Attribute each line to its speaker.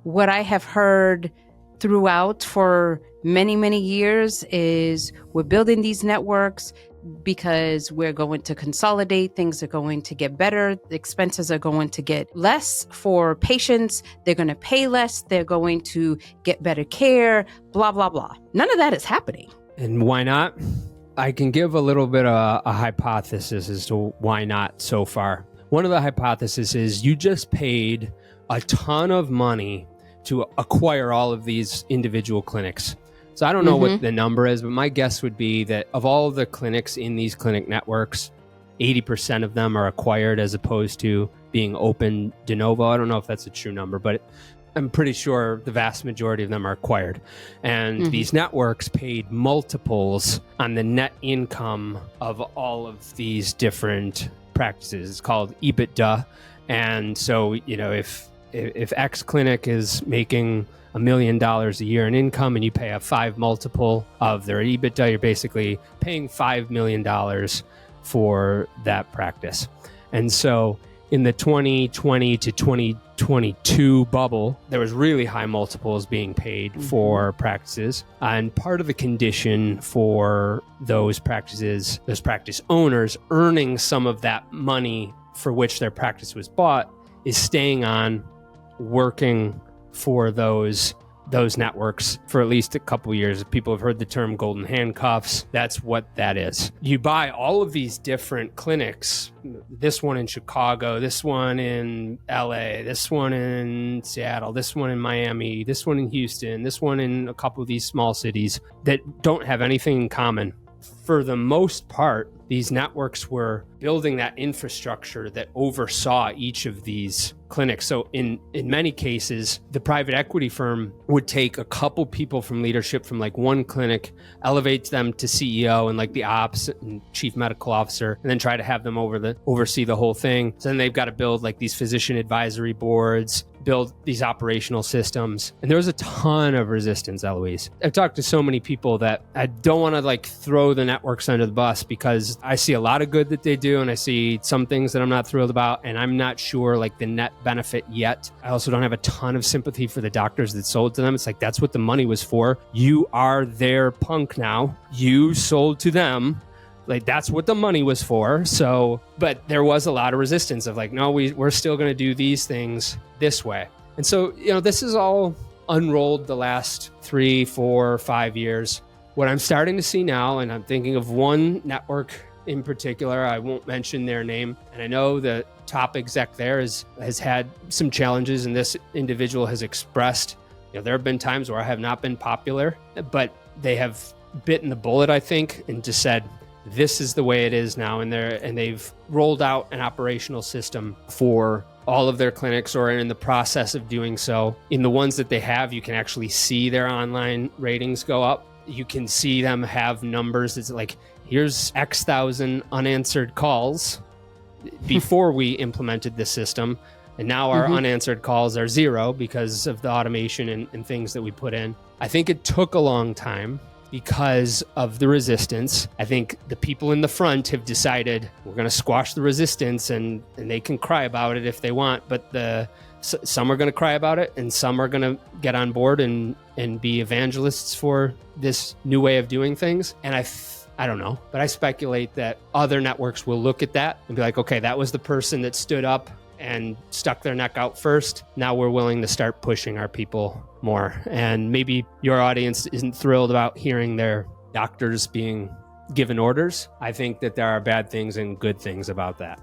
Speaker 1: what I have heard throughout for many, many years is we're building these networks because we're going to consolidate, things are going to get better, the expenses are going to get less for patients, they're going to pay less, they're going to get better care, blah, blah, blah. None of that is happening.
Speaker 2: And why not? I can give a little bit of a hypothesis as to why not so far. One of the hypotheses is you just paid a ton of money to acquire all of these individual clinics. So I don't know what the number is, but my guess would be that of all the clinics in these clinic networks, 80% of them are acquired as opposed to being open de novo. I don't know if that's a true number, but I'm pretty sure the vast majority of them are acquired. And these networks paid multiples on the net income of all of these different practices. It's called EBITDA. And so, if X clinic is making $1 million a year in income and you pay a 5 multiple of their EBITDA, you're basically paying $5 million for that practice. And so in the 2020 to 2022 bubble, there was really high multiples being paid for practices. And part of the condition for those practices, those practice owners earning some of that money for which their practice was bought, is staying on working for those networks for at least a couple of years. People have heard the term golden handcuffs. That's what that is. You buy all of these different clinics, this one in Chicago, this one in LA, this one in Seattle, this one in Miami, this one in Houston, this one in a couple of these small cities that don't have anything in common. For the most part, these networks were building that infrastructure that oversaw each of these clinics. So in many cases, the private equity firm would take a couple people from leadership from like one clinic, elevate them to CEO and like the ops and chief medical officer, and then try to have them oversee the whole thing. So then they've got to build like these physician advisory boards, build these operational systems. And there was a ton of resistance, Eloise. I've talked to so many people that I don't want to like throw the networks under the bus because I see a lot of good that they do and I see some things that I'm not thrilled about, and I'm not sure like the net benefit yet. I also don't have a ton of sympathy for the doctors that sold to them. It's like, that's what the money was for. You are their punk now. You sold to them. Like, that's what the money was for. So, but there was a lot of resistance of like, no, we're still going to do these things this way. And so, this is all unrolled the last 3, 4, 5 years. What I'm starting to see now, and I'm thinking of one network in particular, I won't mention their name. And I know the top exec there has had some challenges, and this individual has expressed, there have been times where I have not been popular, but they have bitten the bullet, I think, and just said, this is the way it is now. And they've rolled out an operational system for all of their clinics, or in the process of doing so. In the ones that they have, you can actually see their online ratings go up. You can see them have numbers. It's like, here's X thousand unanswered calls before we implemented this system. And now our unanswered calls are 0 because of the automation and things that we put in. I think it took a long time because of the resistance. I think the people in the front have decided we're going to squash the resistance, and they can cry about it if they want, but some are going to cry about it and some are going to get on board and be evangelists for this new way of doing things. And I don't know, but I speculate that other networks will look at that and be like, okay, that was the person that stood up and stuck their neck out first. Now we're willing to start pushing our people more. And maybe your audience isn't thrilled about hearing their doctors being given orders. I think that there are bad things and good things about that.